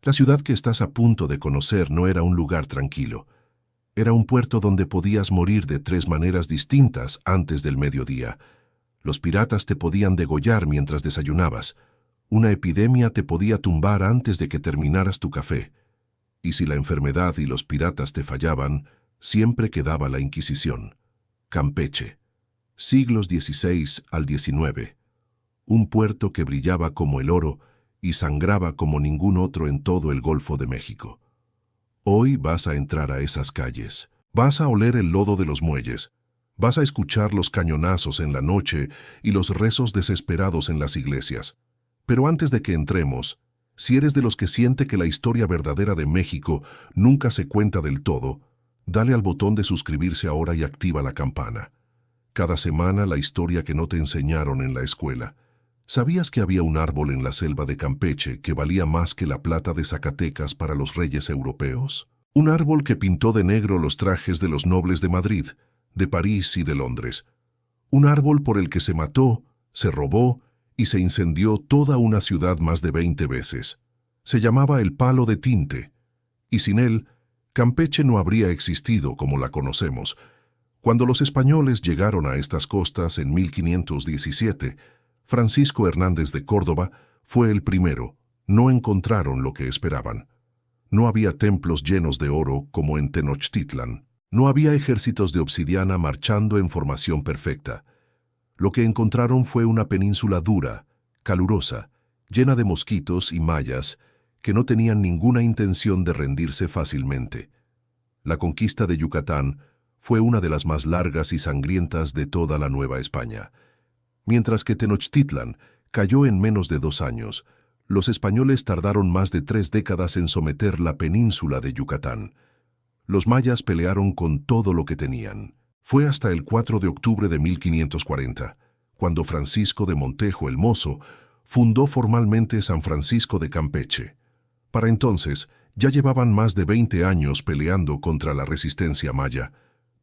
La ciudad que estás a punto de conocer no era un lugar tranquilo. Era un puerto donde podías morir de 3 maneras distintas antes del mediodía. Los piratas te podían degollar mientras desayunabas. Una epidemia te podía tumbar antes de que terminaras tu café. Y si la enfermedad y los piratas te fallaban, siempre quedaba la Inquisición. Campeche. Siglos XVI al XIX. Un puerto que brillaba como el oro y sangraba como ningún otro en todo el Golfo de México. Hoy vas a entrar a esas calles. Vas a oler el lodo de los muelles. Vas a escuchar los cañonazos en la noche y los rezos desesperados en las iglesias. Pero antes de que entremos, si eres de los que siente que la historia verdadera de México nunca se cuenta del todo, dale al botón de suscribirse ahora y activa la campana. Cada semana la historia que no te enseñaron en la escuela. ¿Sabías que había un árbol en la selva de Campeche que valía más que la plata de Zacatecas para los reyes europeos? Un árbol que pintó de negro los trajes de los nobles de Madrid, de París y de Londres. Un árbol por el que se mató, se robó y se incendió toda una ciudad más de 20 veces. Se llamaba el Palo de Tinte, y sin él, Campeche no habría existido como la conocemos. Cuando los españoles llegaron a estas costas en 1517, Francisco Hernández de Córdoba fue el primero. No encontraron lo que esperaban. No había templos llenos de oro como en Tenochtitlan. No había ejércitos de obsidiana marchando en formación perfecta. Lo que encontraron fue una península dura, calurosa, llena de mosquitos y mallas que no tenían ninguna intención de rendirse fácilmente. La conquista de Yucatán fue una de las más largas y sangrientas de toda la Nueva España. Mientras que Tenochtitlan cayó en menos de 2 años, los españoles tardaron más de 3 décadas en someter la península de Yucatán. Los mayas pelearon con todo lo que tenían. Fue hasta el 4 de octubre de 1540, cuando Francisco de Montejo el Mozo fundó formalmente San Francisco de Campeche. Para entonces, ya llevaban más de 20 años peleando contra la resistencia maya,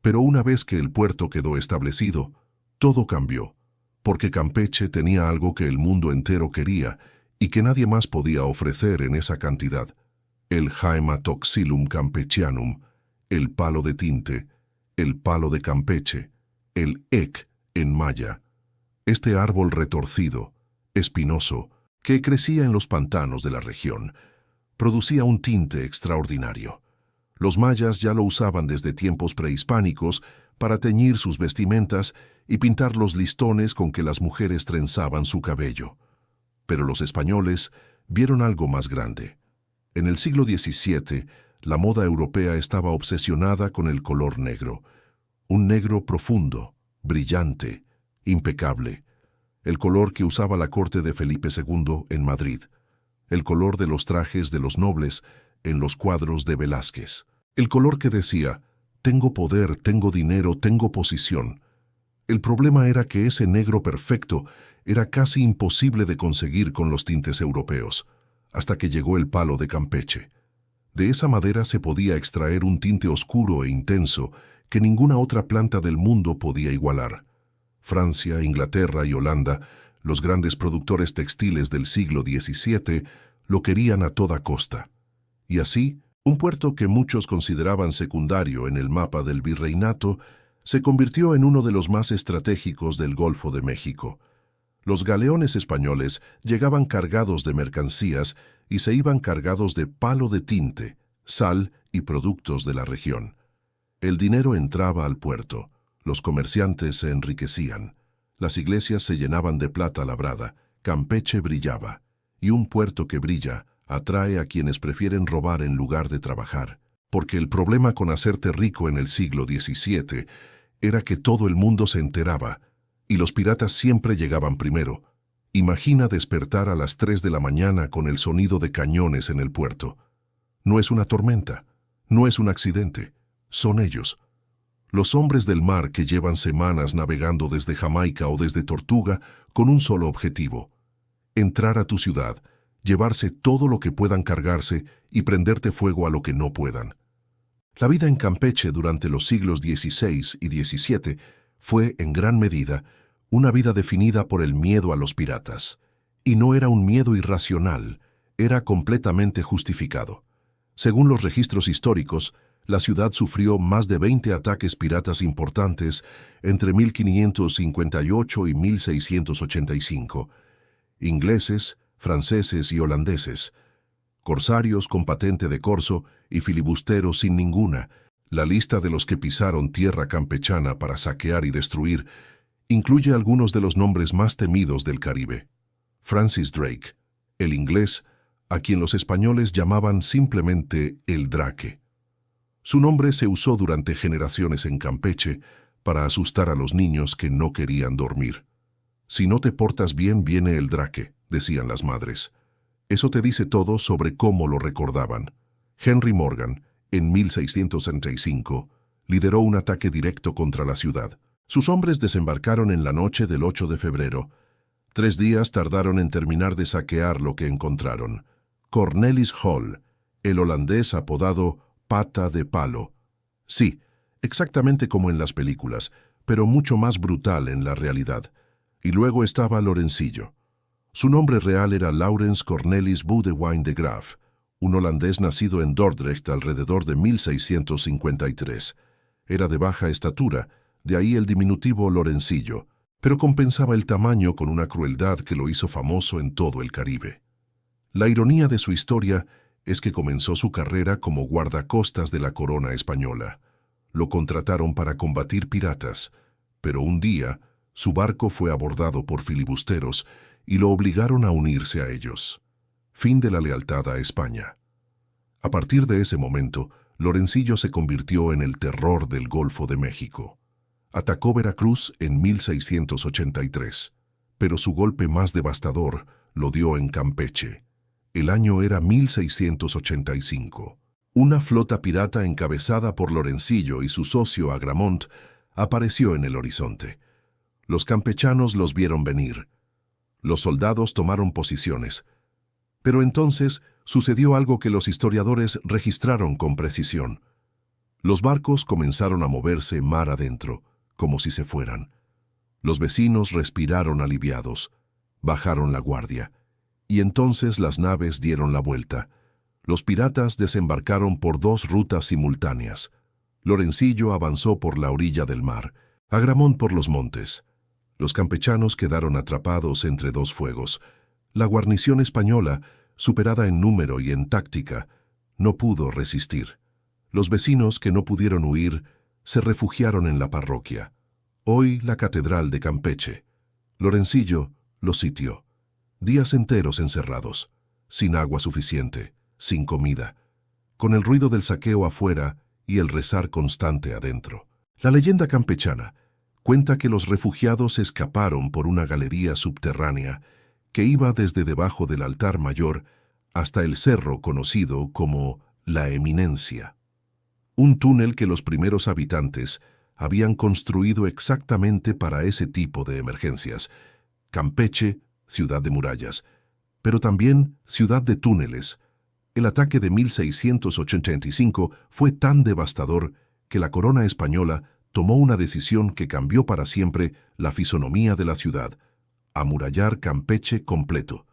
pero una vez que el puerto quedó establecido, todo cambió, porque Campeche tenía algo que el mundo entero quería y que nadie más podía ofrecer en esa cantidad: el Haematoxylum campechianum, el palo de tinte, el palo de Campeche, el ec en maya. Este árbol retorcido, espinoso, que crecía en los pantanos de la región, producía un tinte extraordinario. Los mayas ya lo usaban desde tiempos prehispánicos para teñir sus vestimentas y pintar los listones con que las mujeres trenzaban su cabello. Pero los españoles vieron algo más grande. En el siglo XVII, la moda europea estaba obsesionada con el color negro. Un negro profundo, brillante, impecable. El color que usaba la corte de Felipe II en Madrid. El color de los trajes de los nobles en los cuadros de Velázquez. El color que decía: tengo poder, tengo dinero, tengo posición. El problema era que ese negro perfecto era casi imposible de conseguir con los tintes europeos, hasta que llegó el palo de Campeche. De esa madera se podía extraer un tinte oscuro e intenso que ninguna otra planta del mundo podía igualar. Francia, Inglaterra y Holanda, los grandes productores textiles del siglo XVII, lo querían a toda costa. Y así, un puerto que muchos consideraban secundario en el mapa del virreinato se convirtió en uno de los más estratégicos del Golfo de México. Los galeones españoles llegaban cargados de mercancías y se iban cargados de palo de tinte, sal y productos de la región. El dinero entraba al puerto, los comerciantes se enriquecían, las iglesias se llenaban de plata labrada, Campeche brillaba, y un puerto que brilla atrae a quienes prefieren robar en lugar de trabajar, porque el problema con hacerte rico en el siglo XVII era que todo el mundo se enteraba, y los piratas siempre llegaban primero. Imagina despertar a las 3 de la mañana con el sonido de cañones en el puerto. No es una tormenta, no es un accidente, son ellos. Los hombres del mar que llevan semanas navegando desde Jamaica o desde Tortuga con un solo objetivo: entrar a tu ciudad, llevarse todo lo que puedan cargarse y prenderte fuego a lo que no puedan. La vida en Campeche durante los siglos XVI y XVII fue, en gran medida, una vida definida por el miedo a los piratas. Y no era un miedo irracional, era completamente justificado. Según los registros históricos, la ciudad sufrió más de 20 ataques piratas importantes entre 1558 y 1685. Ingleses, franceses y holandeses, corsarios con patente de corso y filibusteros sin ninguna. La lista de los que pisaron tierra campechana para saquear y destruir incluye algunos de los nombres más temidos del Caribe. Francis Drake, el inglés, a quien los españoles llamaban simplemente el Drake. Su nombre se usó durante generaciones en Campeche para asustar a los niños que no querían dormir. Si no te portas bien, viene el Drake, decían las madres. Eso te dice todo sobre cómo lo recordaban. Henry Morgan, en 1665, lideró un ataque directo contra la ciudad. Sus hombres desembarcaron en la noche del 8 de febrero. 3 días tardaron en terminar de saquear lo que encontraron. Cornelis Hall, el holandés apodado Pata de Palo. Sí, exactamente como en las películas, pero mucho más brutal en la realidad. Y luego estaba Lorencillo. Su nombre real era Laurens Cornelis Boudewijn de Graaf, un holandés nacido en Dordrecht alrededor de 1653. Era de baja estatura, de ahí el diminutivo Lorencillo, pero compensaba el tamaño con una crueldad que lo hizo famoso en todo el Caribe. La ironía de su historia es que comenzó su carrera como guardacostas de la corona española. Lo contrataron para combatir piratas, pero un día su barco fue abordado por filibusteros y lo obligaron a unirse a ellos. Fin de la lealtad a España. A partir de ese momento, Lorencillo se convirtió en el terror del Golfo de México. Atacó Veracruz en 1683, pero su golpe más devastador lo dio en Campeche. El año era 1685. Una flota pirata encabezada por Lorencillo y su socio Agramont apareció en el horizonte. Los campechanos los vieron venir. Los soldados tomaron posiciones. Pero entonces sucedió algo que los historiadores registraron con precisión. Los barcos comenzaron a moverse mar adentro, como si se fueran. Los vecinos respiraron aliviados, bajaron la guardia, y entonces las naves dieron la vuelta. Los piratas desembarcaron por 2 rutas simultáneas. Lorencillo avanzó por la orilla del mar, Agramont por los montes. Los campechanos quedaron atrapados entre 2 fuegos. La guarnición española, superada en número y en táctica, no pudo resistir. Los vecinos que no pudieron huir se refugiaron en la parroquia, hoy la Catedral de Campeche. Lorencillo los sitió. Días enteros encerrados, sin agua suficiente, sin comida, con el ruido del saqueo afuera y el rezar constante adentro. La leyenda campechana cuenta que los refugiados escaparon por una galería subterránea que iba desde debajo del altar mayor hasta el cerro conocido como La Eminencia. Un túnel que los primeros habitantes habían construido exactamente para ese tipo de emergencias. Campeche, ciudad de murallas, pero también ciudad de túneles. El ataque de 1685 fue tan devastador que la corona española tomó una decisión que cambió para siempre la fisonomía de la ciudad: amurallar Campeche completo.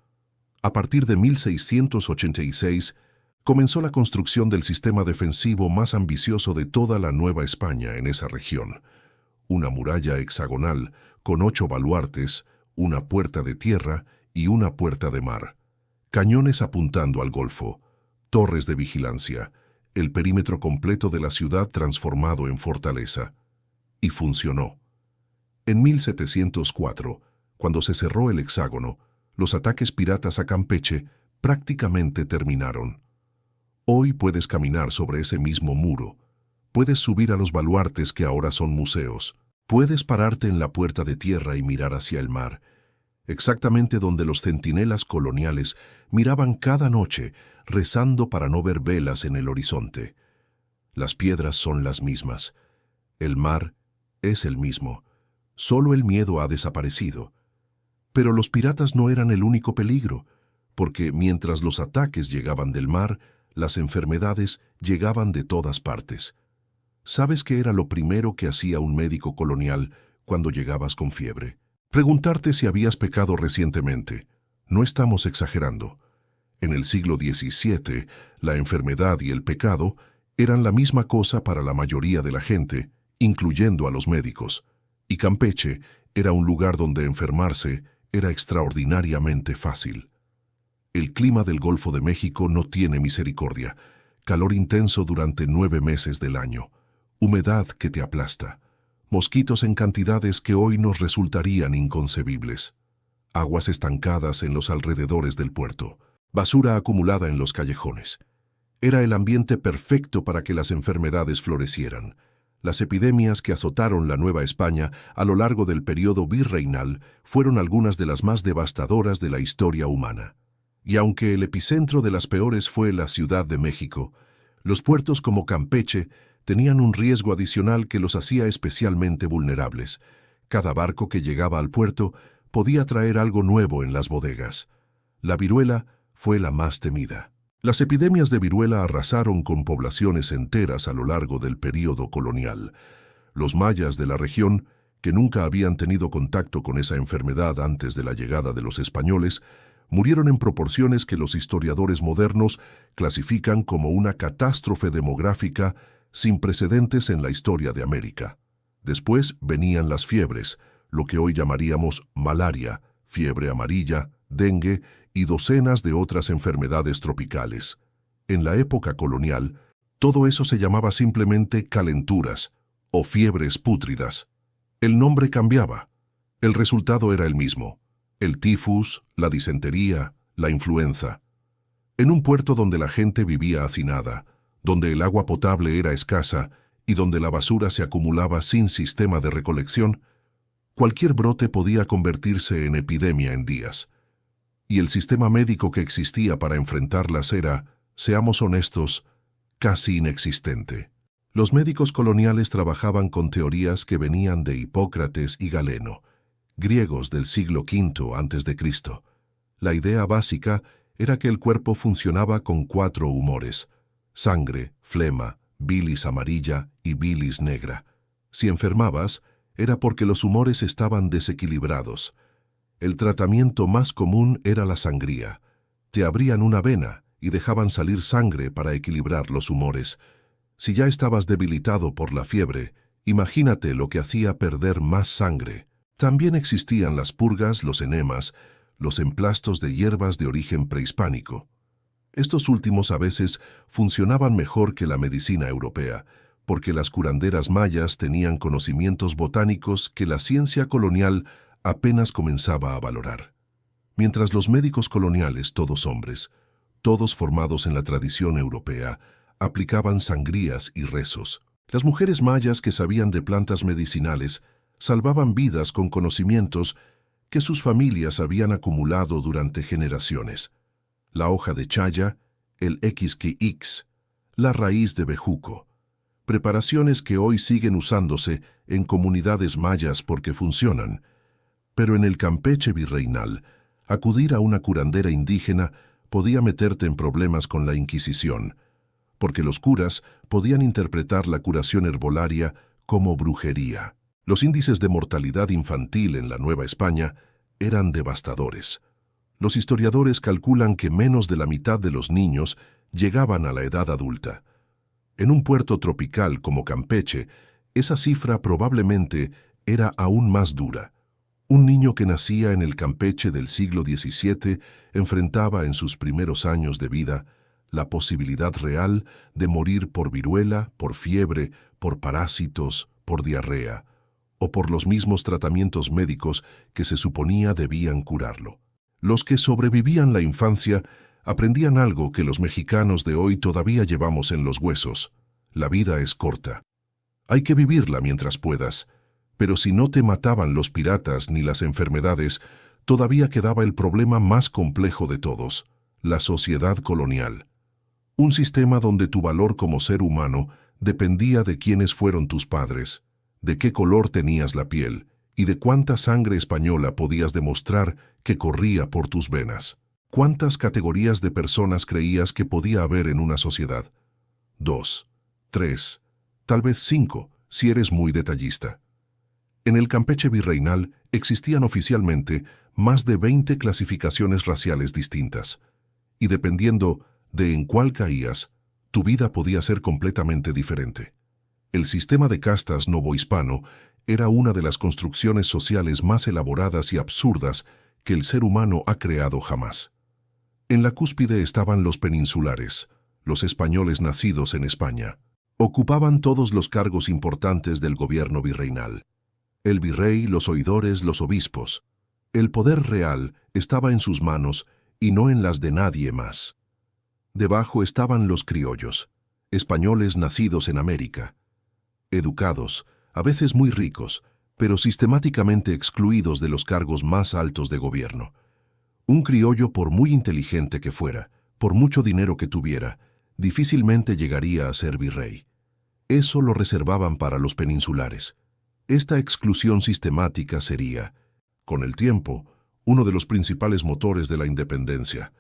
A partir de 1686, comenzó la construcción del sistema defensivo más ambicioso de toda la Nueva España en esa región. Una muralla hexagonal con 8 baluartes, una puerta de tierra y una puerta de mar, cañones apuntando al Golfo, torres de vigilancia, el perímetro completo de la ciudad transformado en fortaleza. Y funcionó. En 1704, cuando se cerró el hexágono, los ataques piratas a Campeche prácticamente terminaron. Hoy puedes caminar sobre ese mismo muro, puedes subir a los baluartes que ahora son museos, puedes pararte en la puerta de tierra y mirar hacia el mar, exactamente donde los centinelas coloniales miraban cada noche, rezando para no ver velas en el horizonte. Las piedras son las mismas. El mar es el mismo. Solo el miedo ha desaparecido. Pero los piratas no eran el único peligro, porque mientras los ataques llegaban del mar, las enfermedades llegaban de todas partes. ¿Sabes qué era lo primero que hacía un médico colonial cuando llegabas con fiebre? Preguntarte si habías pecado recientemente. No estamos exagerando. En el siglo XVII, la enfermedad y el pecado eran la misma cosa para la mayoría de la gente, incluyendo a los médicos, y Campeche era un lugar donde enfermarse era extraordinariamente fácil. El clima del Golfo de México no tiene misericordia, calor intenso durante 9 meses del año, humedad que te aplasta, mosquitos en cantidades que hoy nos resultarían inconcebibles, aguas estancadas en los alrededores del puerto, basura acumulada en los callejones. Era el ambiente perfecto para que las enfermedades florecieran. Las epidemias que azotaron la Nueva España a lo largo del periodo virreinal fueron algunas de las más devastadoras de la historia humana. Y aunque el epicentro de las peores fue la Ciudad de México, los puertos como Campeche tenían un riesgo adicional que los hacía especialmente vulnerables. Cada barco que llegaba al puerto podía traer algo nuevo en las bodegas. La viruela fue la más temida. Las epidemias de viruela arrasaron con poblaciones enteras a lo largo del período colonial. Los mayas de la región, que nunca habían tenido contacto con esa enfermedad antes de la llegada de los españoles, murieron en proporciones que los historiadores modernos clasifican como una catástrofe demográfica sin precedentes en la historia de América. Después venían las fiebres, lo que hoy llamaríamos malaria, fiebre amarilla, dengue y docenas de otras enfermedades tropicales. En la época colonial, todo eso se llamaba simplemente calenturas o fiebres pútridas. El nombre cambiaba. El resultado era el mismo: el tifus, la disentería, la influenza. En un puerto donde la gente vivía hacinada, donde el agua potable era escasa y donde la basura se acumulaba sin sistema de recolección, cualquier brote podía convertirse en epidemia en días. Y el sistema médico que existía para enfrentarlas era, seamos honestos, casi inexistente. Los médicos coloniales trabajaban con teorías que venían de Hipócrates y Galeno, griegos del siglo V a.C. La idea básica era que el cuerpo funcionaba con 4 humores: sangre, flema, bilis amarilla y bilis negra. Si enfermabas, era porque los humores estaban desequilibrados. El tratamiento más común era la sangría. Te abrían una vena y dejaban salir sangre para equilibrar los humores. Si ya estabas debilitado por la fiebre, imagínate lo que hacía perder más sangre. También existían las purgas, los enemas, los emplastos de hierbas de origen prehispánico. Estos últimos a veces funcionaban mejor que la medicina europea, porque las curanderas mayas tenían conocimientos botánicos que la ciencia colonial apenas comenzaba a valorar. Mientras los médicos coloniales, todos hombres, todos formados en la tradición europea, aplicaban sangrías y rezos, las mujeres mayas que sabían de plantas medicinales salvaban vidas con conocimientos que sus familias habían acumulado durante generaciones: la hoja de chaya, el xquix, la raíz de bejuco, preparaciones que hoy siguen usándose en comunidades mayas porque funcionan. Pero en el Campeche virreinal, acudir a una curandera indígena podía meterte en problemas con la Inquisición, porque los curas podían interpretar la curación herbolaria como brujería. Los índices de mortalidad infantil en la Nueva España eran devastadores. Los historiadores calculan que menos de la mitad de los niños llegaban a la edad adulta. En un puerto tropical como Campeche, esa cifra probablemente era aún más dura. Un niño que nacía en el Campeche del siglo XVII enfrentaba en sus primeros años de vida la posibilidad real de morir por viruela, por fiebre, por parásitos, por diarrea, o por los mismos tratamientos médicos que se suponía debían curarlo. Los que sobrevivían la infancia aprendían algo que los mexicanos de hoy todavía llevamos en los huesos: la vida es corta. Hay que vivirla mientras puedas. Pero si no te mataban los piratas ni las enfermedades, todavía quedaba el problema más complejo de todos: la sociedad colonial. Un sistema donde tu valor como ser humano dependía de quiénes fueron tus padres, de qué color tenías la piel y de cuánta sangre española podías demostrar que corría por tus venas. ¿Cuántas categorías de personas creías que podía haber en una sociedad? 2, 3, tal vez 5, si eres muy detallista. En el Campeche virreinal existían oficialmente más de 20 clasificaciones raciales distintas, y dependiendo de en cuál caías, tu vida podía ser completamente diferente. El sistema de castas novohispano era una de las construcciones sociales más elaboradas y absurdas que el ser humano ha creado jamás. En la cúspide estaban los peninsulares, los españoles nacidos en España. Ocupaban todos los cargos importantes del gobierno virreinal. El virrey, los oidores, los obispos. El poder real estaba en sus manos y no en las de nadie más. Debajo estaban los criollos, españoles nacidos en América. Educados, a veces muy ricos, pero sistemáticamente excluidos de los cargos más altos de gobierno. Un criollo, por muy inteligente que fuera, por mucho dinero que tuviera, difícilmente llegaría a ser virrey. Eso lo reservaban para los peninsulares. Esta exclusión sistemática sería, con el tiempo, uno de los principales motores de la independencia.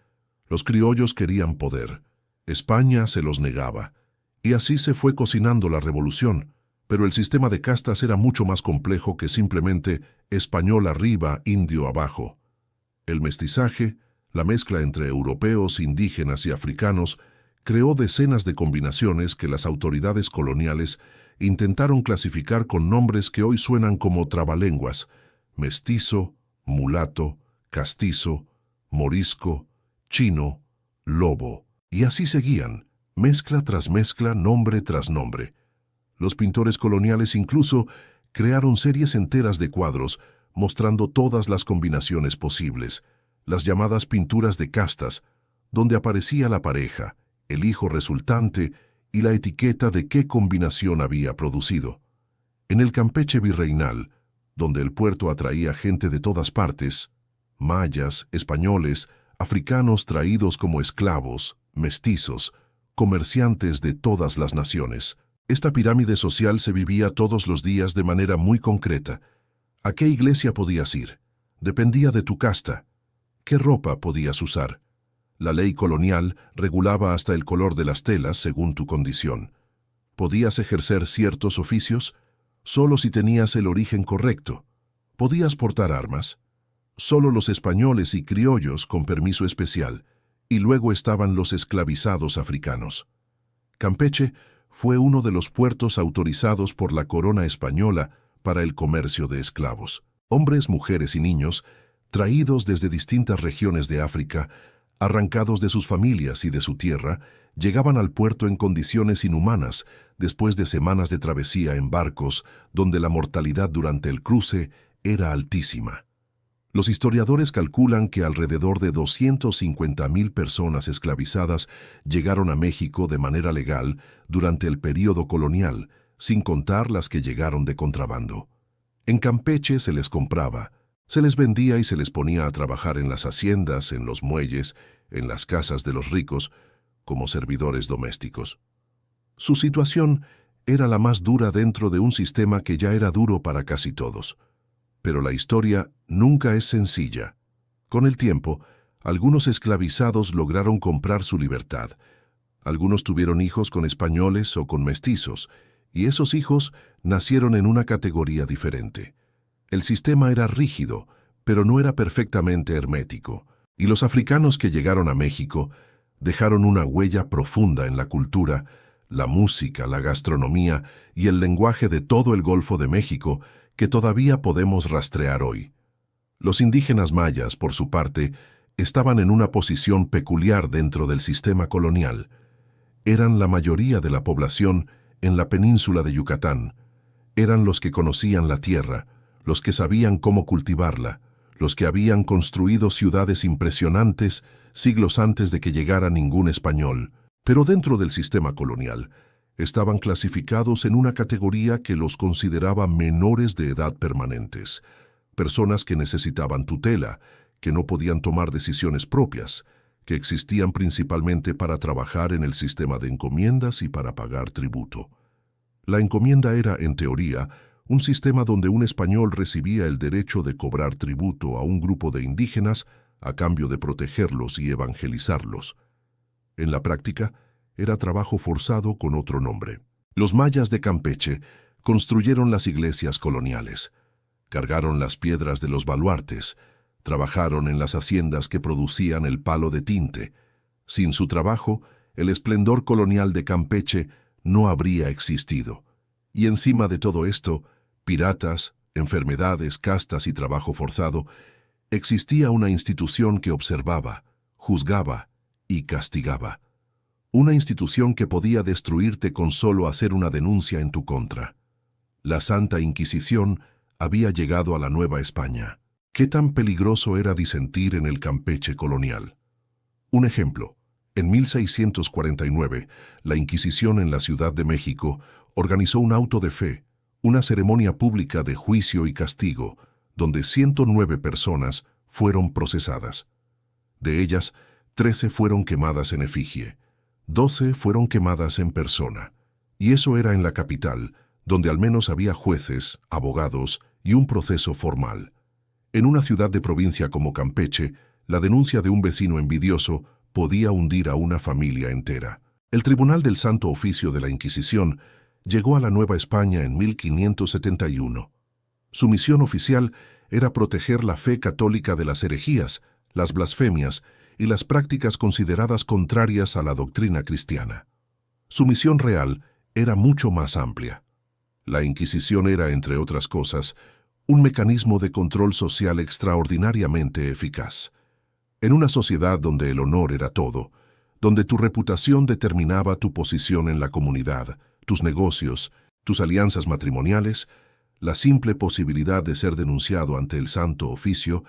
Los criollos querían poder. España se los negaba. Y así se fue cocinando la revolución. Pero el sistema de castas era mucho más complejo que simplemente español arriba, indio abajo. El mestizaje, la mezcla entre europeos, indígenas y africanos, creó decenas de combinaciones que las autoridades coloniales intentaron clasificar con nombres que hoy suenan como trabalenguas: mestizo, mulato, castizo, morisco, chino, lobo. Y así seguían, mezcla tras mezcla, nombre tras nombre. Los pintores coloniales incluso crearon series enteras de cuadros mostrando todas las combinaciones posibles, las llamadas pinturas de castas, donde aparecía la pareja, el hijo resultante y la etiqueta de qué combinación había producido. En el Campeche virreinal, donde el puerto atraía gente de todas partes, mayas, españoles, africanos traídos como esclavos, mestizos, comerciantes de todas las naciones. Esta pirámide social se vivía todos los días de manera muy concreta. ¿A qué iglesia podías ir? Dependía de tu casta. ¿Qué ropa podías usar? La ley colonial regulaba hasta el color de las telas según tu condición. ¿Podías ejercer ciertos oficios? Solo si tenías el origen correcto. ¿Podías portar armas? Solo los españoles y criollos con permiso especial, y luego estaban los esclavizados africanos. Campeche fue uno de los puertos autorizados por la corona española para el comercio de esclavos. Hombres, mujeres y niños, traídos desde distintas regiones de África, arrancados de sus familias y de su tierra, llegaban al puerto en condiciones inhumanas después de semanas de travesía en barcos donde la mortalidad durante el cruce era altísima. Los historiadores calculan que alrededor de 250,000 personas esclavizadas llegaron a México de manera legal durante el período colonial, sin contar las que llegaron de contrabando. En Campeche se les compraba, se les vendía y se les ponía a trabajar en las haciendas, en los muelles, en las casas de los ricos, como servidores domésticos. Su situación era la más dura dentro de un sistema que ya era duro para casi todos. Pero la historia nunca es sencilla. Con el tiempo, algunos esclavizados lograron comprar su libertad. Algunos tuvieron hijos con españoles o con mestizos, y esos hijos nacieron en una categoría diferente. El sistema era rígido, pero no era perfectamente hermético, y los africanos que llegaron a México dejaron una huella profunda en la cultura, la música, la gastronomía y el lenguaje de todo el Golfo de México que todavía podemos rastrear hoy. Los indígenas mayas, por su parte, estaban en una posición peculiar dentro del sistema colonial. Eran la mayoría de la población en la península de Yucatán. Eran los que conocían la tierra, los que sabían cómo cultivarla, los que habían construido ciudades impresionantes siglos antes de que llegara ningún español. Pero dentro del sistema colonial, estaban clasificados en una categoría que los consideraba menores de edad permanentes, personas que necesitaban tutela, que no podían tomar decisiones propias, que existían principalmente para trabajar en el sistema de encomiendas y para pagar tributo. La encomienda era, en teoría, un sistema donde un español recibía el derecho de cobrar tributo a un grupo de indígenas a cambio de protegerlos y evangelizarlos. En la práctica, era trabajo forzado con otro nombre. Los mayas de Campeche construyeron las iglesias coloniales, cargaron las piedras de los baluartes, trabajaron en las haciendas que producían el palo de tinte, Sin su trabajo, el esplendor colonial de Campeche no habría existido. Y encima de todo esto, piratas, enfermedades, castas y trabajo forzado, existía una institución que observaba, juzgaba y castigaba. Una institución que podía destruirte con solo hacer una denuncia en tu contra. La Santa Inquisición había llegado a la Nueva España. ¿Qué tan peligroso era disentir en el Campeche colonial? Un ejemplo. En 1649, la Inquisición en la Ciudad de México organizó un auto de fe, una ceremonia pública de juicio y castigo, donde 109 personas fueron procesadas. De ellas, 13 fueron quemadas en efigie, 12 fueron quemadas en persona. Y eso era en la capital, donde al menos había jueces, abogados y un proceso formal. En una ciudad de provincia como Campeche, la denuncia de un vecino envidioso podía hundir a una familia entera. El Tribunal del Santo Oficio de la Inquisición llegó a la Nueva España en 1571. Su misión oficial era proteger la fe católica de las herejías, las blasfemias y las prácticas consideradas contrarias a la doctrina cristiana. Su misión real era mucho más amplia. La Inquisición era, entre otras cosas, un mecanismo de control social extraordinariamente eficaz. En una sociedad donde el honor era todo, donde tu reputación determinaba tu posición en la comunidad, tus negocios, tus alianzas matrimoniales, la simple posibilidad de ser denunciado ante el Santo Oficio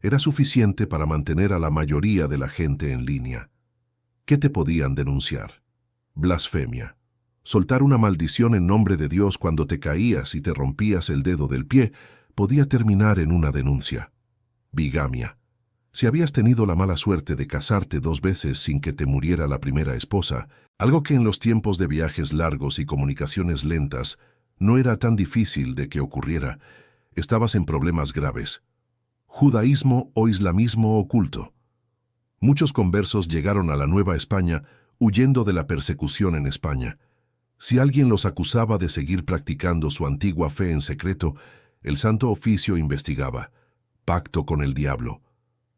era suficiente para mantener a la mayoría de la gente en línea. ¿Qué te podían denunciar? Blasfemia. Soltar una maldición en nombre de Dios cuando te caías y te rompías el dedo del pie podía terminar en una denuncia. Bigamia. Si habías tenido la mala suerte de casarte 2 veces sin que te muriera la primera esposa, algo que en los tiempos de viajes largos y comunicaciones lentas no era tan difícil de que ocurriera, estabas en problemas graves. Judaísmo o islamismo oculto. Muchos conversos llegaron a la Nueva España huyendo de la persecución en España. Si alguien los acusaba de seguir practicando su antigua fe en secreto, el Santo Oficio investigaba. Pacto con el diablo.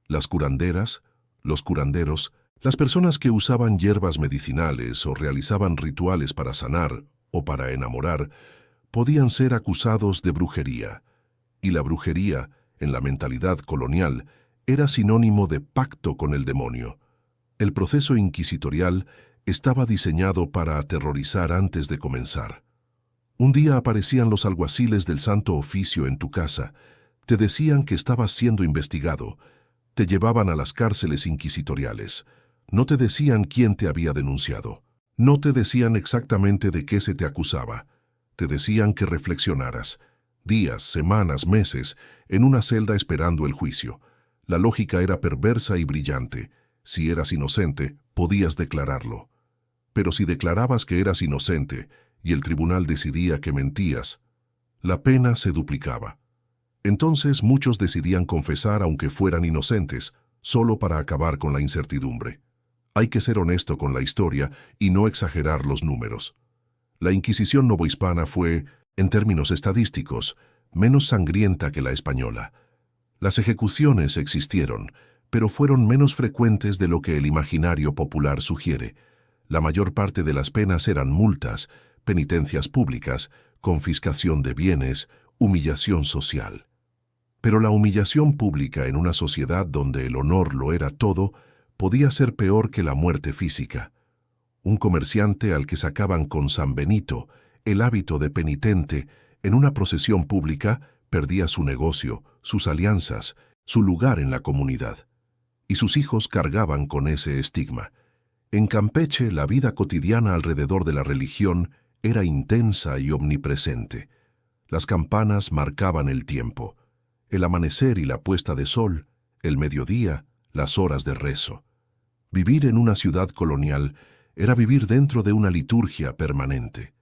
Las curanderas, los curanderos, las personas que usaban hierbas medicinales o realizaban rituales para sanar o para enamorar, podían ser acusados de brujería. Y la brujería, en la mentalidad colonial, era sinónimo de pacto con el demonio. El proceso inquisitorial estaba diseñado para aterrorizar antes de comenzar. Un día aparecían los alguaciles del Santo Oficio en tu casa, te decían que estabas siendo investigado, te llevaban a las cárceles inquisitoriales. No te decían quién te había denunciado. No te decían exactamente de qué se te acusaba. Te decían que reflexionaras. Días, semanas, meses, en una celda esperando el juicio. La lógica era perversa y brillante. Si eras inocente, podías declararlo. Pero si declarabas que eras inocente y el tribunal decidía que mentías, la pena se duplicaba. Entonces muchos decidían confesar aunque fueran inocentes, solo para acabar con la incertidumbre. Hay que ser honesto con la historia y no exagerar los números. La Inquisición novohispana fue, en términos estadísticos, menos sangrienta que la española. Las ejecuciones existieron, pero fueron menos frecuentes de lo que el imaginario popular sugiere. La mayor parte de las penas eran multas, penitencias públicas, confiscación de bienes, humillación social. Pero la humillación pública en una sociedad donde el honor lo era todo, podía ser peor que la muerte física. Un comerciante al que sacaban con San Benito el hábito de penitente en una procesión pública perdía su negocio, sus alianzas, su lugar en la comunidad. Y sus hijos cargaban con ese estigma. En Campeche, la vida cotidiana alrededor de la religión era intensa y omnipresente. Las campanas marcaban el tiempo. El amanecer y la puesta de sol, el mediodía, las horas de rezo. Vivir en una ciudad colonial era vivir dentro de una liturgia permanente.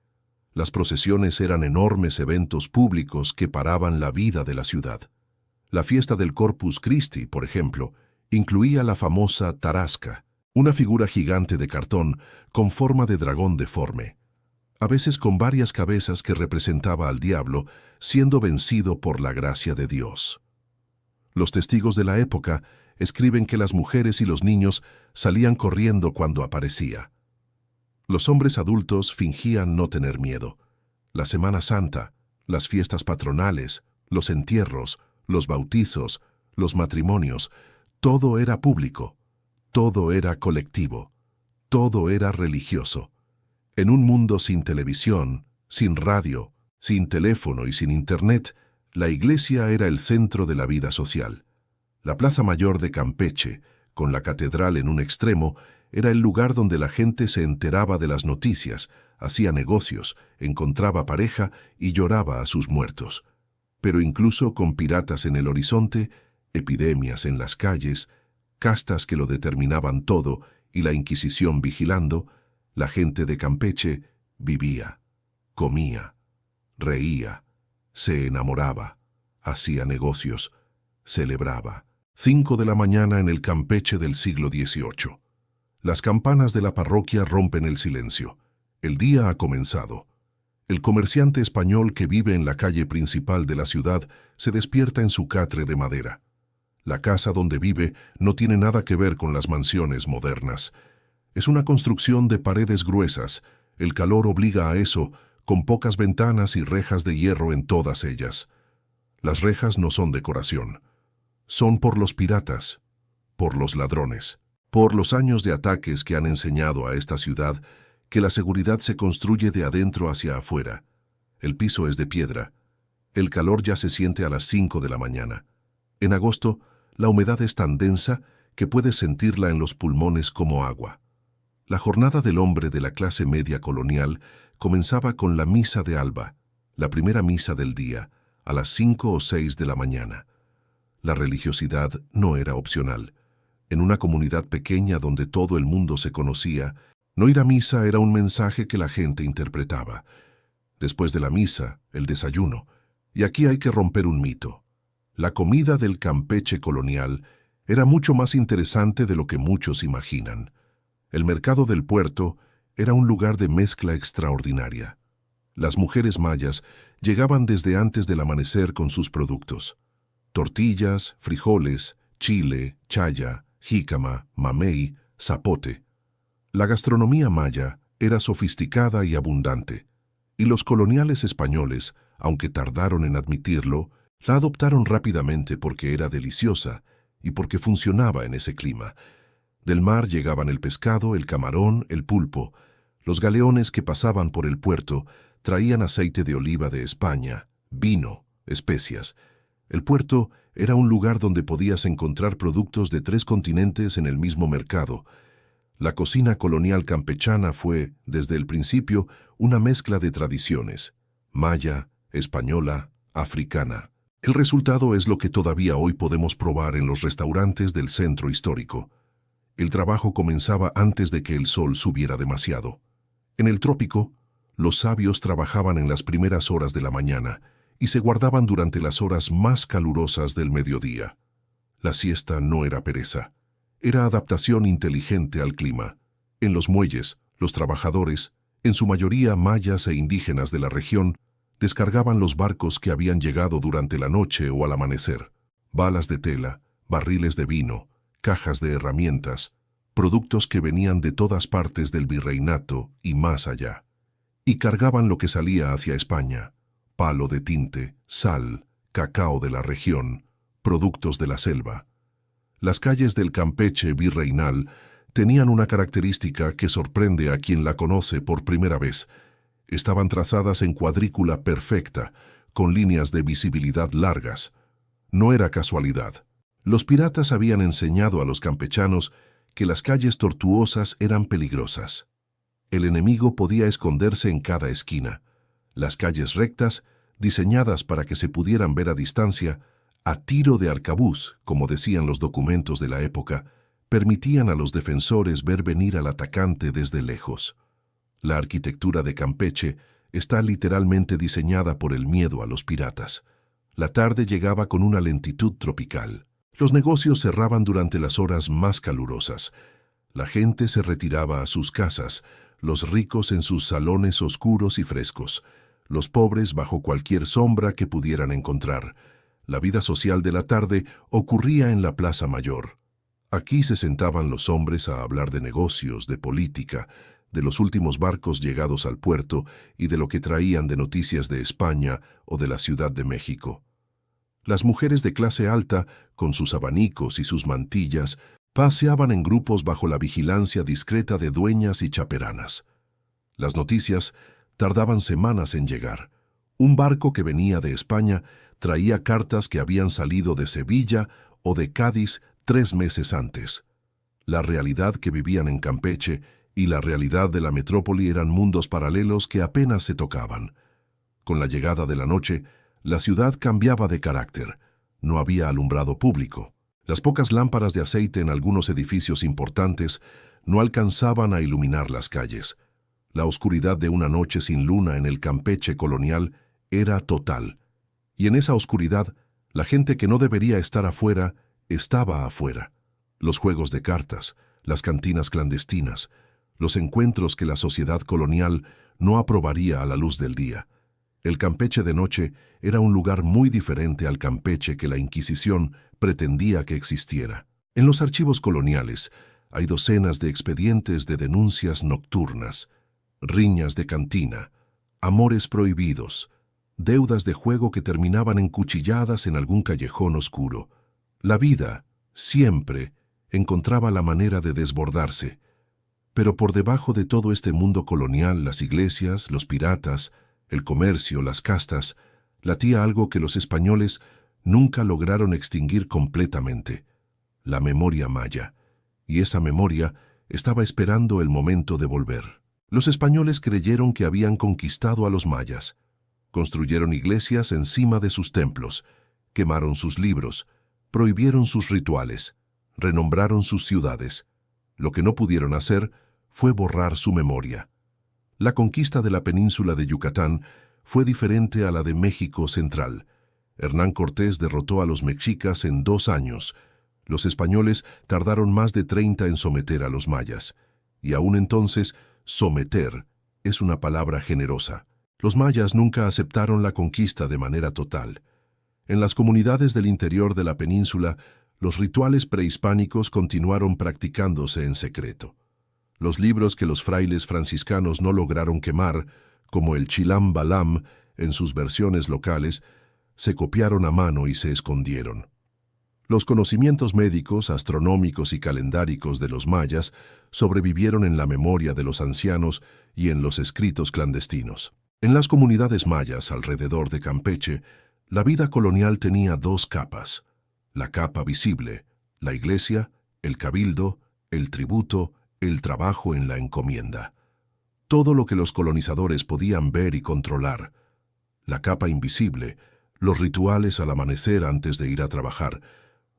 Las procesiones eran enormes eventos públicos que paraban la vida de la ciudad. La fiesta del Corpus Christi, por ejemplo, incluía la famosa tarasca, una figura gigante de cartón con forma de dragón deforme, a veces con varias cabezas que representaba al diablo, siendo vencido por la gracia de Dios. Los testigos de la época escriben que las mujeres y los niños salían corriendo cuando aparecía. Los hombres adultos fingían no tener miedo. La Semana Santa, las fiestas patronales, los entierros, los bautizos, los matrimonios, todo era público, todo era colectivo, todo era religioso. En un mundo sin televisión, sin radio, sin teléfono y sin internet, la iglesia era el centro de la vida social. La Plaza Mayor de Campeche, con la catedral en un extremo, era el lugar donde la gente se enteraba de las noticias, hacía negocios, encontraba pareja y lloraba a sus muertos. Pero incluso con piratas en el horizonte, epidemias en las calles, castas que lo determinaban todo y la Inquisición vigilando, la gente de Campeche vivía, comía, reía, se enamoraba, hacía negocios, celebraba. 5 de la mañana en el Campeche del siglo XVIII. Las campanas de la parroquia rompen el silencio. El día ha comenzado. El comerciante español que vive en la calle principal de la ciudad se despierta en su catre de madera. La casa donde vive no tiene nada que ver con las mansiones modernas. Es una construcción de paredes gruesas. El calor obliga a eso, con pocas ventanas y rejas de hierro en todas ellas. Las rejas no son decoración. Son por los piratas, por los ladrones, por los años de ataques que han enseñado a esta ciudad que la seguridad se construye de adentro hacia afuera. El piso es de piedra. El calor ya se siente a las 5 de la mañana. En agosto, la humedad es tan densa que puedes sentirla en los pulmones como agua. La jornada del hombre de la clase media colonial comenzaba con la misa de alba, la primera misa del día, a las 5 o 6 de la mañana. La religiosidad no era opcional. En una comunidad pequeña donde todo el mundo se conocía, no ir a misa era un mensaje que la gente interpretaba. Después de la misa, el desayuno. Y aquí hay que romper un mito. La comida del Campeche colonial era mucho más interesante de lo que muchos imaginan. El mercado del puerto era un lugar de mezcla extraordinaria. Las mujeres mayas llegaban desde antes del amanecer con sus productos. Tortillas, frijoles, chile, chaya, jícama, mamey, zapote. La gastronomía maya era sofisticada y abundante, y los coloniales españoles, aunque tardaron en admitirlo, la adoptaron rápidamente porque era deliciosa y porque funcionaba en ese clima. Del mar llegaban el pescado, el camarón, el pulpo. Los galeones que pasaban por el puerto traían aceite de oliva de España, vino, especias. El puerto era un lugar donde podías encontrar productos de 3 continentes en el mismo mercado. La cocina colonial campechana fue, desde el principio, una mezcla de tradiciones, maya, española, africana. El resultado es lo que todavía hoy podemos probar en los restaurantes del centro histórico. El trabajo comenzaba antes de que el sol subiera demasiado. En el trópico, los sabios trabajaban en las primeras horas de la mañana y se guardaban durante las horas más calurosas del mediodía. La siesta no era pereza, era adaptación inteligente al clima. En los muelles, los trabajadores, en su mayoría mayas e indígenas de la región, descargaban los barcos que habían llegado durante la noche o al amanecer. Balas de tela, barriles de vino, cajas de herramientas, productos que venían de todas partes del virreinato y más allá. Y cargaban lo que salía hacia España: palo de tinte, sal, cacao de la región, productos de la selva. Las calles del Campeche virreinal tenían una característica que sorprende a quien la conoce por primera vez. Estaban trazadas en cuadrícula perfecta, con líneas de visibilidad largas. No era casualidad. Los piratas habían enseñado a los campechanos que las calles tortuosas eran peligrosas. El enemigo podía esconderse en cada esquina. Las calles rectas, diseñadas para que se pudieran ver a distancia, a tiro de arcabuz, como decían los documentos de la época, permitían a los defensores ver venir al atacante desde lejos. La arquitectura de Campeche está literalmente diseñada por el miedo a los piratas. La tarde llegaba con una lentitud tropical. Los negocios cerraban durante las horas más calurosas. La gente se retiraba a sus casas, los ricos en sus salones oscuros y frescos, los pobres bajo cualquier sombra que pudieran encontrar. La vida social de la tarde ocurría en la Plaza Mayor, Aquí se sentaban los hombres a hablar de negocios, de política, de los últimos barcos llegados al puerto y de lo que traían de noticias de España o de la Ciudad de México. Las mujeres de clase alta, con sus abanicos y sus mantillas, paseaban en grupos bajo la vigilancia discreta de dueñas y chaperanas. Las noticias tardaban semanas en llegar. Un barco que venía de España traía cartas que habían salido de Sevilla o de Cádiz 3 meses antes. La realidad que vivían en Campeche y la realidad de la metrópoli eran mundos paralelos que apenas se tocaban. Con la llegada de la noche, la ciudad cambiaba de carácter. No había alumbrado público. Las pocas lámparas de aceite en algunos edificios importantes no alcanzaban a iluminar las calles. La oscuridad de una noche sin luna en el Campeche colonial era total. Y en esa oscuridad, la gente que no debería estar afuera, estaba afuera. Los juegos de cartas, las cantinas clandestinas, los encuentros que la sociedad colonial no aprobaría a la luz del día. El Campeche de noche era un lugar muy diferente al Campeche que la Inquisición pretendía que existiera. En los archivos coloniales hay docenas de expedientes de denuncias nocturnas, riñas de cantina, amores prohibidos, deudas de juego que terminaban en cuchilladas en algún callejón oscuro. La vida, siempre, encontraba la manera de desbordarse. Pero por debajo de todo este mundo colonial, las iglesias, los piratas, el comercio, las castas, latía algo que los españoles nunca lograron extinguir completamente: la memoria maya. Y esa memoria estaba esperando el momento de volver. Los españoles creyeron que habían conquistado a los mayas. Construyeron iglesias encima de sus templos, quemaron sus libros, prohibieron sus rituales, renombraron sus ciudades. Lo que no pudieron hacer fue borrar su memoria. La conquista de la península de Yucatán fue diferente a la de México Central. Hernán Cortés derrotó a los mexicas en 2 años. Los españoles tardaron más de 30 en someter a los mayas. Y aún entonces, someter es una palabra generosa. Los mayas nunca aceptaron la conquista de manera total. En las comunidades del interior de la península, los rituales prehispánicos continuaron practicándose en secreto. Los libros que los frailes franciscanos no lograron quemar, como el Chilam Balam en sus versiones locales, se copiaron a mano y se escondieron. Los conocimientos médicos, astronómicos y calendáricos de los mayas sobrevivieron en la memoria de los ancianos y en los escritos clandestinos. En las comunidades mayas alrededor de Campeche, la vida colonial tenía 2 capas: la capa visible, la iglesia, el cabildo, el tributo, el trabajo en la encomienda. Todo lo que los colonizadores podían ver y controlar. La capa invisible, los rituales al amanecer antes de ir a trabajar,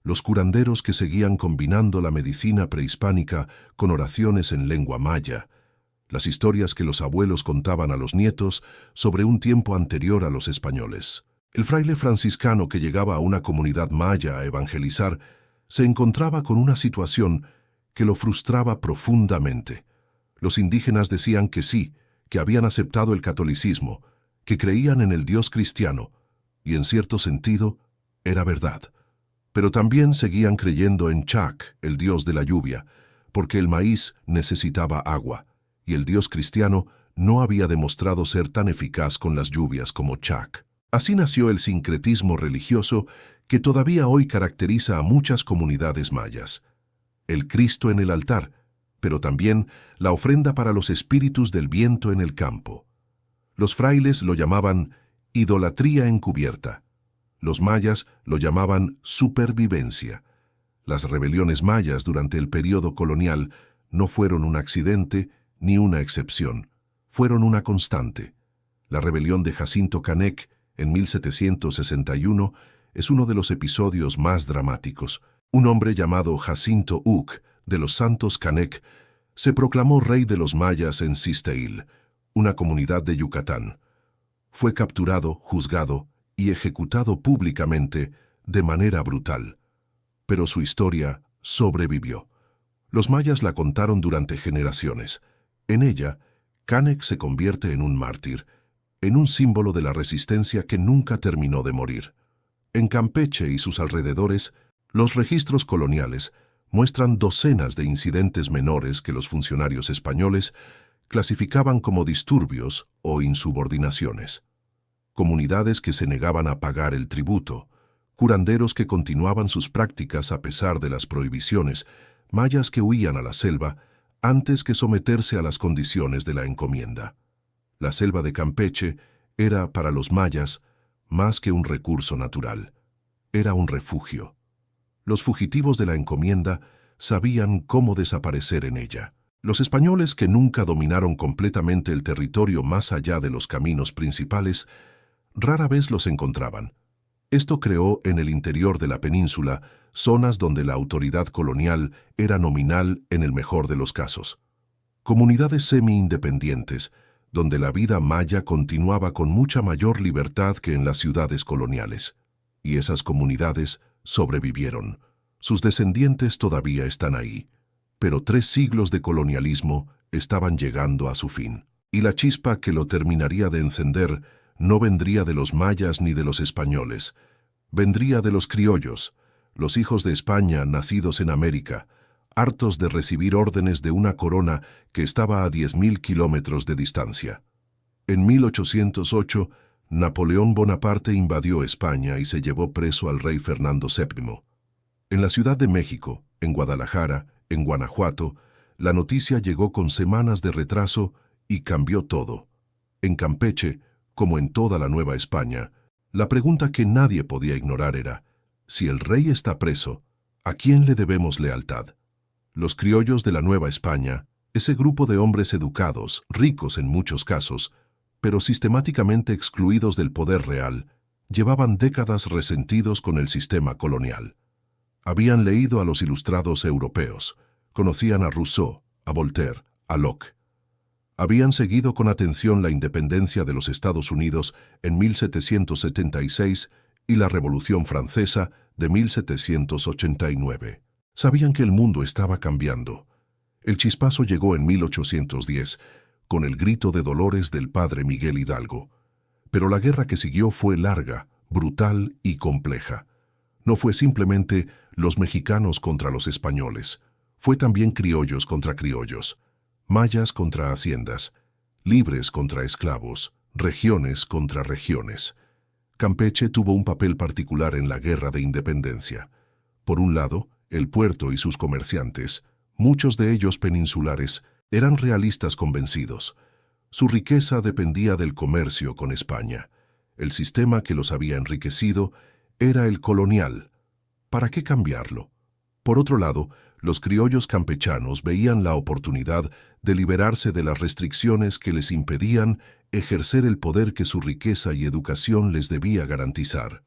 los curanderos que seguían combinando la medicina prehispánica con oraciones en lengua maya, las historias que los abuelos contaban a los nietos sobre un tiempo anterior a los españoles. El fraile franciscano que llegaba a una comunidad maya a evangelizar se encontraba con una situación que lo frustraba profundamente. Los indígenas decían que sí, que habían aceptado el catolicismo, que creían en el Dios cristiano, y en cierto sentido era verdad. Pero también seguían creyendo en Chac, el dios de la lluvia, porque el maíz necesitaba agua, y el Dios cristiano no había demostrado ser tan eficaz con las lluvias como Chac. Así nació el sincretismo religioso que todavía hoy caracteriza a muchas comunidades mayas. El Cristo en el altar, pero también la ofrenda para los espíritus del viento en el campo. Los frailes lo llamaban idolatría encubierta. Los mayas lo llamaban supervivencia. Las rebeliones mayas durante el período colonial no fueron un accidente ni una excepción, fueron una constante. La rebelión de Jacinto Canec en 1761 es uno de los episodios más dramáticos. Un hombre llamado Jacinto Uc, de los Santos Canec, se proclamó rey de los mayas en Cisteil, una comunidad de Yucatán. Fue capturado, juzgado y ejecutado públicamente de manera brutal. Pero su historia sobrevivió. Los mayas la contaron durante generaciones. En ella, Canec se convierte en un mártir, en un símbolo de la resistencia que nunca terminó de morir. En Campeche y sus alrededores, los registros coloniales muestran docenas de incidentes menores que los funcionarios españoles clasificaban como disturbios o insubordinaciones. Comunidades que se negaban a pagar el tributo, curanderos que continuaban sus prácticas a pesar de las prohibiciones, mayas que huían a la selva antes que someterse a las condiciones de la encomienda. La selva de Campeche era, para los mayas, más que un recurso natural. Era un refugio. Los fugitivos de la encomienda sabían cómo desaparecer en ella. Los españoles, que nunca dominaron completamente el territorio más allá de los caminos principales, rara vez los encontraban. Esto creó en el interior de la península zonas donde la autoridad colonial era nominal en el mejor de los casos. Comunidades semi-independientes, donde la vida maya continuaba con mucha mayor libertad que en las ciudades coloniales. Y esas comunidades sobrevivieron. Sus descendientes todavía están ahí. Pero 3 siglos de colonialismo estaban llegando a su fin. Y la chispa que lo terminaría de encender no vendría de los mayas ni de los españoles. Vendría de los criollos, los hijos de España nacidos en América, hartos de recibir órdenes de una corona que estaba a 10.000 kilómetros de distancia. En 1808, Napoleón Bonaparte invadió España y se llevó preso al rey Fernando VII. En la Ciudad de México, en Guadalajara, en Guanajuato, la noticia llegó con semanas de retraso y cambió todo. En Campeche, como en toda la Nueva España, la pregunta que nadie podía ignorar era: si el rey está preso, ¿a quién le debemos lealtad? Los criollos de la Nueva España, ese grupo de hombres educados, ricos en muchos casos, pero sistemáticamente excluidos del poder real, llevaban décadas resentidos con el sistema colonial. Habían leído a los ilustrados europeos, conocían a Rousseau, a Voltaire, a Locke. Habían seguido con atención la independencia de los Estados Unidos en 1776 y la Revolución Francesa de 1789. Sabían que el mundo estaba cambiando. El chispazo llegó en 1810, con el grito de dolores del padre Miguel Hidalgo. Pero la guerra que siguió fue larga, brutal y compleja. No fue simplemente los mexicanos contra los españoles, fue también criollos contra criollos, mayas contra haciendas, libres contra esclavos, regiones contra regiones. Campeche tuvo un papel particular en la Guerra de Independencia. Por un lado, el puerto y sus comerciantes, muchos de ellos peninsulares, eran realistas convencidos. Su riqueza dependía del comercio con España. El sistema que los había enriquecido era el colonial. ¿Para qué cambiarlo? Por otro lado, los criollos campechanos veían la oportunidad de liberarse de las restricciones que les impedían ejercer el poder que su riqueza y educación les debía garantizar.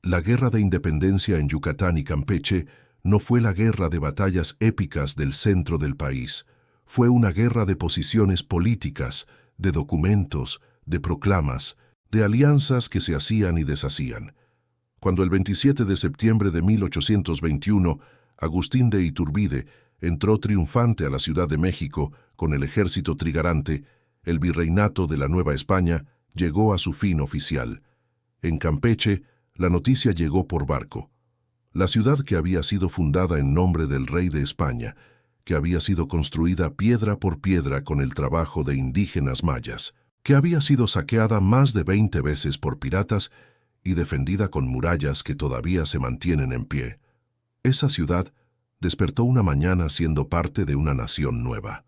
La Guerra de Independencia en Yucatán y Campeche no fue la guerra de batallas épicas del centro del país. Fue una guerra de posiciones políticas, de documentos, de proclamas, de alianzas que se hacían y deshacían. Cuando el 27 de septiembre de 1821, Agustín de Iturbide entró triunfante a la Ciudad de México con el ejército trigarante, el virreinato de la Nueva España llegó a su fin oficial. En Campeche, la noticia llegó por barco. La ciudad, que había sido fundada en nombre del rey de España, que había sido construida piedra por piedra con el trabajo de indígenas mayas, que había sido saqueada más de 20 veces por piratas y defendida con murallas que todavía se mantienen en pie. Esa ciudad despertó una mañana siendo parte de una nación nueva.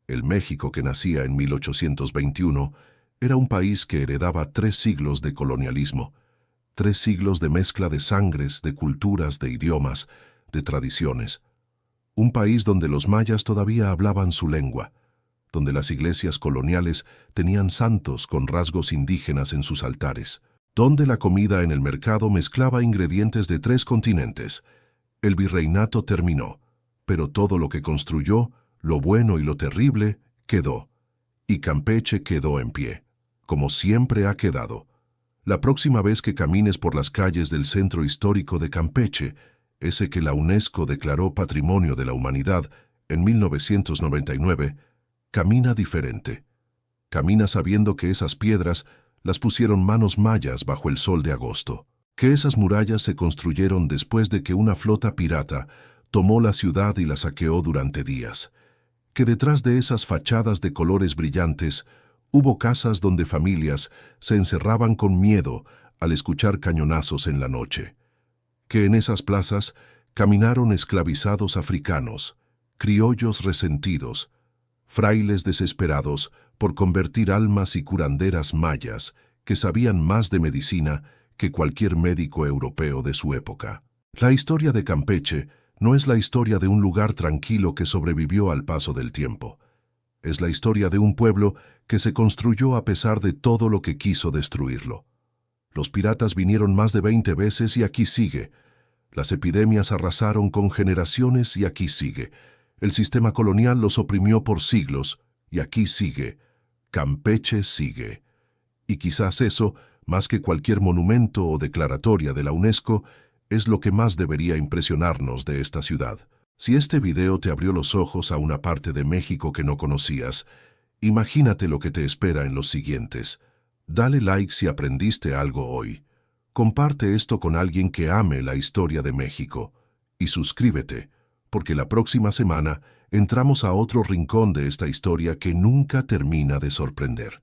El México que nacía en 1821 era un país que heredaba 3 siglos de colonialismo, 3 siglos de mezcla de sangres, de culturas, de idiomas, de tradiciones. Un país donde los mayas todavía hablaban su lengua, donde las iglesias coloniales tenían santos con rasgos indígenas en sus altares, donde la comida en el mercado mezclaba ingredientes de 3 continentes. El virreinato terminó, pero todo lo que construyó, lo bueno y lo terrible, quedó. Y Campeche quedó en pie, como siempre ha quedado. La próxima vez que camines por las calles del centro histórico de Campeche, ese que la UNESCO declaró Patrimonio de la Humanidad en 1999, camina diferente. Camina sabiendo que esas piedras las pusieron manos mayas bajo el sol de agosto, que esas murallas se construyeron después de que una flota pirata tomó la ciudad y la saqueó durante días. Que detrás de esas fachadas de colores brillantes hubo casas donde familias se encerraban con miedo al escuchar cañonazos en la noche. Que en esas plazas caminaron esclavizados africanos, criollos resentidos, frailes desesperados por convertir almas y curanderas mayas que sabían más de medicina que cualquier médico europeo de su época. La historia de Campeche no es la historia de un lugar tranquilo que sobrevivió al paso del tiempo. Es la historia de un pueblo que se construyó a pesar de todo lo que quiso destruirlo. Los piratas vinieron más de 20 veces y aquí sigue. Las epidemias arrasaron con generaciones y aquí sigue. El sistema colonial los oprimió por siglos y aquí sigue. Campeche sigue. Y quizás eso, más que cualquier monumento o declaratoria de la UNESCO, es lo que más debería impresionarnos de esta ciudad. Si este video te abrió los ojos a una parte de México que no conocías, imagínate lo que te espera en los siguientes. Dale like si aprendiste algo hoy. Comparte esto con alguien que ame la historia de México. Y suscríbete, porque la próxima semana entramos a otro rincón de esta historia que nunca termina de sorprender.